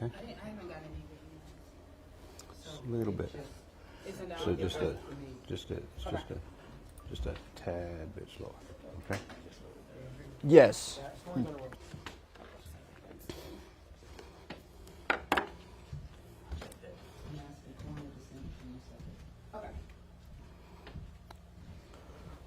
Okay. I haven't got any videos. So A little bit. it's a no. So just a tad bit slower. Okay. Yes.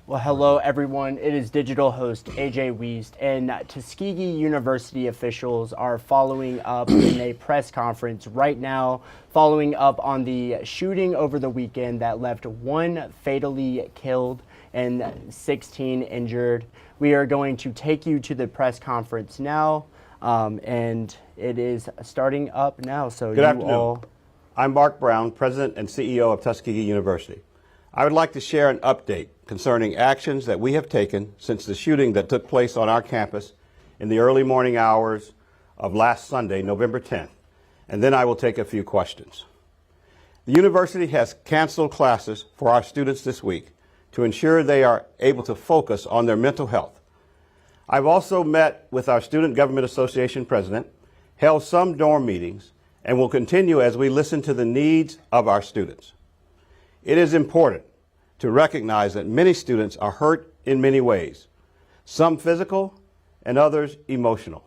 Well, hello everyone. It is digital host AJ Wiest, and Tuskegee University officials are following up in a press conference right now, following up on the shooting over the weekend that left 1 fatally killed and 16 injured. We are going to take you to the press conference now, and it is starting up now. So Good afternoon. I'm Mark Brown, President and CEO of Tuskegee University. I would like to share an update concerning actions that we have taken since the shooting that took place on our campus in the early morning hours of last Sunday, November 10th, and then I will take a few questions. The university has canceled classes for our students this week to ensure they are able to focus on their mental health. I've also met with our Student Government Association president, held some dorm meetings, and will continue as we listen to the needs of our students. It is important to recognize that many students are hurt in many ways, some physical and others emotional.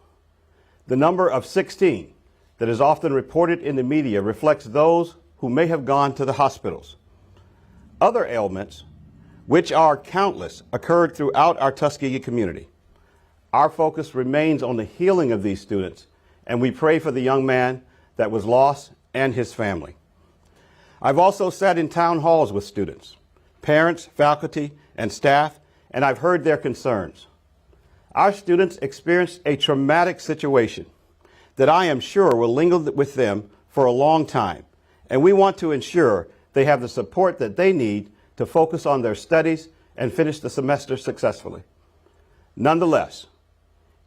The number of 16 that is often reported in the media reflects those who may have gone to the hospitals. Other ailments, which are countless, occurred throughout our Tuskegee community. Our focus remains on the healing of these students, and we pray for the young man that was lost and his family. I've also sat in town halls with students, parents, faculty, and staff, and I've heard their concerns. Our students experienced a traumatic situation that I am sure will linger with them for a long time, and we want to ensure they have the support that they need to focus on their studies and finish the semester successfully. Nonetheless,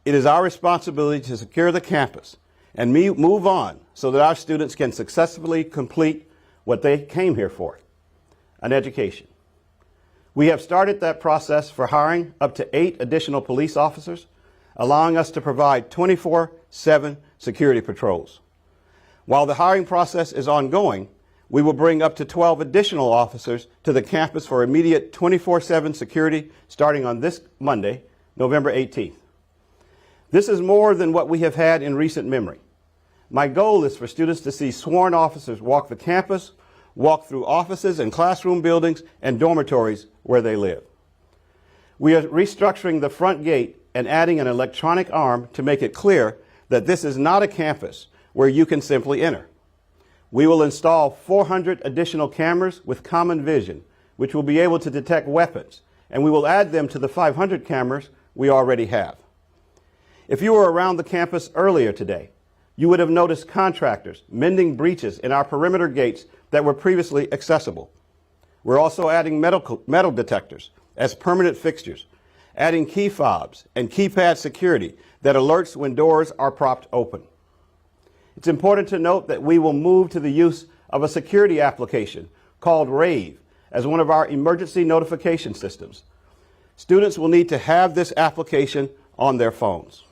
it is our responsibility to secure the campus and move on so that our students can successfully complete what they came here for, an education. We have started that process for hiring up to 8 additional police officers, allowing us to provide 24/7 security patrols. While the hiring process is ongoing, we will bring up to 12 additional officers to the campus for immediate 24/7 security starting on this Monday, November 18th. This is more than what we have had in recent memory. My goal is for students to see sworn officers walk the campus, walk through offices and classroom buildings and dormitories where they live. We are restructuring the front gate and adding an electronic arm to make it clear that this is not a campus where you can simply enter. We will install 400 additional cameras with common vision, which will be able to detect weapons, and we will add them to the 500 cameras we already have. If you were around the campus earlier today, you would have noticed contractors mending breaches in our perimeter gates that were previously accessible. We're also adding metal detectors as permanent fixtures, adding key fobs and keypad security that alerts when doors are propped open. It's important to note that we will move to the use of a security application called RAVE as one of our emergency notification systems. Students will need to have this application on their phones.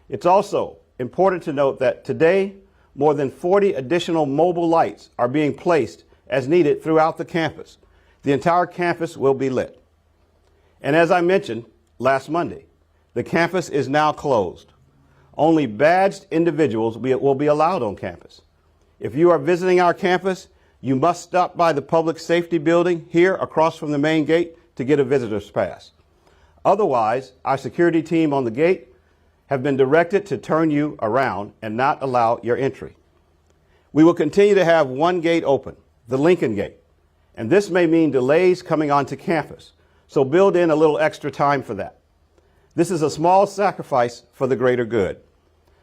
It's also important to note that today, more than 40 additional mobile lights are being placed as needed throughout the campus. The entire campus will be lit. And as I mentioned last Monday, the campus is now closed. Only badged individuals will be allowed on campus. If you are visiting our campus, you must stop by the public safety building here across from the main gate to get a visitor's pass. Otherwise, our security team on the gate have been directed to turn you around and not allow your entry. We will continue to have one gate open, the Lincoln Gate, and this may mean delays coming onto campus, so build in a little extra time for that. This is a small sacrifice for the greater good.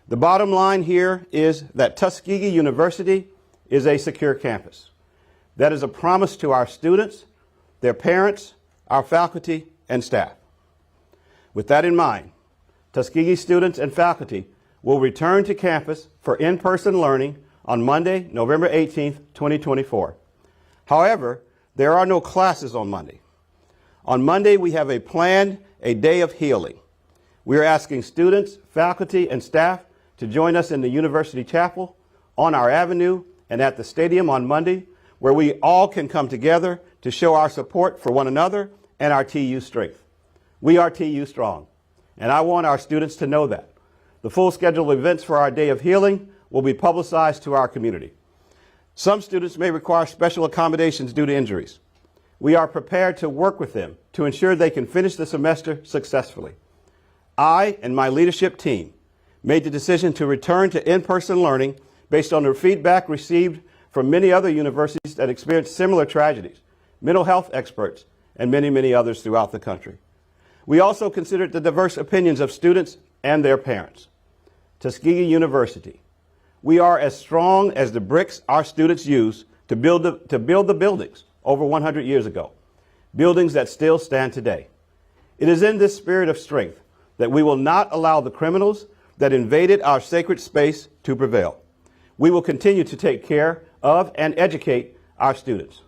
The bottom line here is that Tuskegee University is a secure campus. That is a promise to our students, their parents, our faculty, and staff. With that in mind, Tuskegee students and faculty will return to campus for in-person learning on Monday, November 18th, 2024. However, there are no classes on Monday. On Monday, we have a day of healing. We are asking students, faculty, and staff to join us in the University Chapel on our avenue, and at the stadium on Monday, where we all can come together to show our support for one another and our TU strength. We are TU strong, and I want our students to know that. The full schedule of events for our Day of Healing will be publicized to our community. Some students may require special accommodations due to injuries. We are prepared to work with them to ensure they can finish the semester successfully. I and my leadership team made the decision to return to in-person learning based on the feedback received from many other universities that experienced similar tragedies, mental health experts, and many, many others throughout the country. We also considered the diverse opinions of students and their parents. Tuskegee University. We are as strong as the bricks our students use to build the buildings over 100 years ago, buildings that still stand today. It is in this spirit of strength that we will not allow the criminals that invaded our sacred space to prevail. We will continue to take care of and educate our students.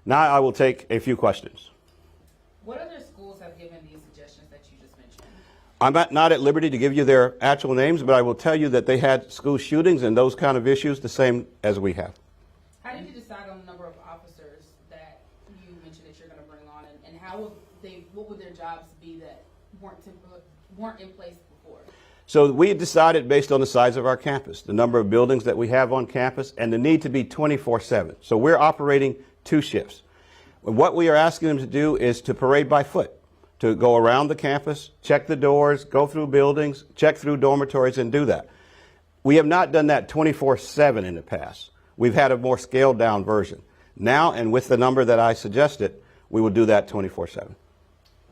Now I will take a few questions. What other schools have given these suggestions that you just mentioned? I'm not at liberty to give you their actual names, but I will tell you that they had school shootings and those kind of issues the same as we have. How did you decide on the number of officers that you mentioned that you're going to bring on, and how would what would their jobs be that weren't in place before? So we decided based on the size of our campus, the number of buildings that we have on campus, and the need to be 24/7. So we're operating 2 shifts. What we are asking them to do is to parade by foot, to go around the campus, check the doors, go through buildings, check through dormitories, and do that. We have not done that 24/7 in the past. We've had a more scaled down version. Now, and with the number that I suggested, we will do that 24/7.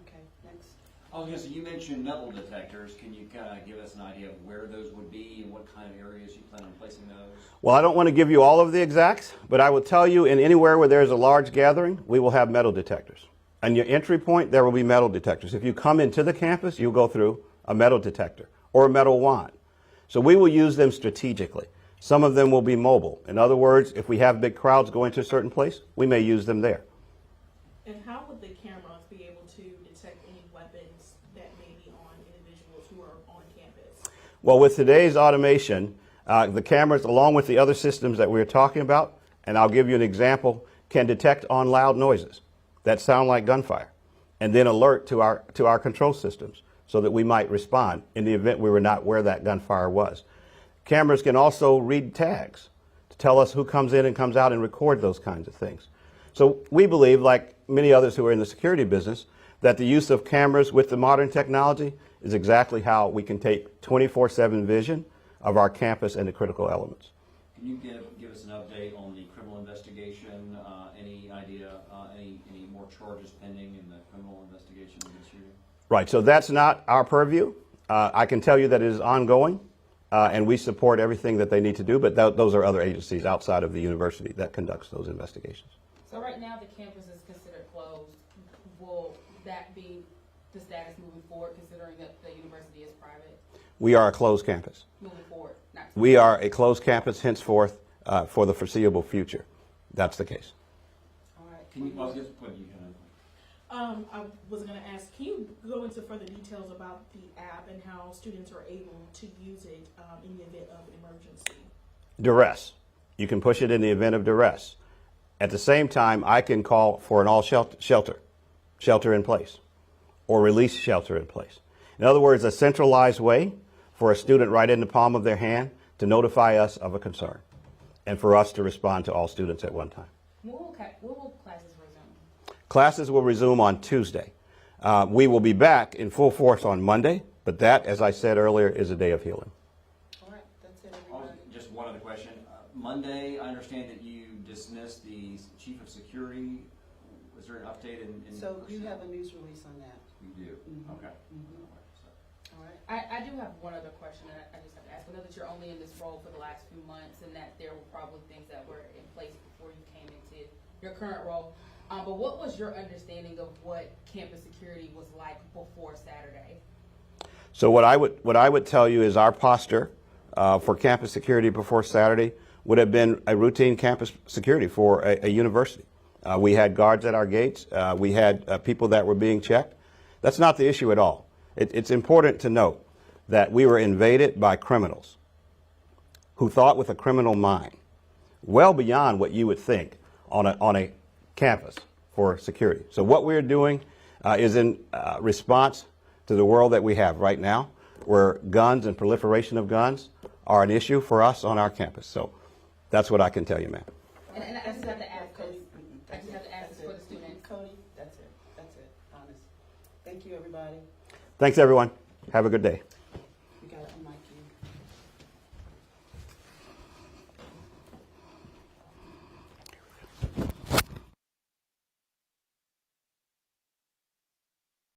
Okay, next. I was going to say, you mentioned metal detectors. Can you kind of give us an idea of where those would be and what kind of areas you plan on placing those? Well, I don't want to give you all of the exacts, but I will tell you in anywhere where there's a large gathering, we will have metal detectors. On your entry point, there will be metal detectors. If you come into the campus, you'll go through a metal detector or a metal wand. So we will use them strategically. Some of them will be mobile. In other words, if we have big crowds going to a certain place, we may use them there. And how would the cameras be able to detect any weapons that may be on individuals who are on campus? Well, with today's automation, the cameras, along with the other systems that we're talking about, and I'll give you an example, can detect on loud noises that sound like gunfire, and then alert to our control systems so that we might respond in the event we were not where that gunfire was. Cameras can also read tags to tell us who comes in and comes out and record those kinds of things. So we believe, like many others who are in the security business, that the use of cameras with the modern technology is exactly how we can take 24/7 vision of our campus and the critical elements. Can you give us an update on the criminal investigation? Any idea, any more charges pending in the criminal investigation against you? Right, so that's not our purview. I can tell you that it is ongoing, and we support everything that they need to do, but those are other agencies outside of the university that conducts those investigations. So right now, the campus is considered closed. Will that be the status moving forward, considering that the university is private? We are a closed campus. Moving forward, not We are a closed campus henceforth for the foreseeable future. That's the case. all right. Can you, I was just putting you kind of. I was going to ask, can you go into further details about the app and how students are able to use it in the event of emergency? Duress. You can push it in the event of duress. At the same time, I can call for an all shelter in place, or release shelter in place. In other words, a centralized way for a student right in the palm of their hand to notify us of a concern, and for us to respond to all students at one time. When will classes resume? Classes will resume on Tuesday. We will be back in full force on Monday, but that, as I said earlier, is a day of healing. All right, that's it, Oh, everybody. just one other question. Monday, I understand that you dismissed the chief of security. Was there an update in So you have a news release on that. You do? Mhm. Okay. Mhm. All right. I do have one other question that I just have to ask. I know that you're only in this role for the last few months, and that there were probably things that were in place before you came into your current role. But what was your understanding of what campus security was like before Saturday? So what I would tell you is our posture for campus security before Saturday would have been a routine campus security for a university. We had guards at our gates. We had people that were being checked. That's not the issue at all. It's important to note that we were invaded by criminals. who thought with a criminal mind, well beyond what you would think on a campus for security. So what we're doing is in response to the world that we have right now, where guns and proliferation of guns are an issue for us on our campus. So that's what I can tell you, ma'am. And I just have to ask this. I just have to ask this for the students. Cody, that's it, honest. Thank you, everybody. Thanks, everyone. Have a good day.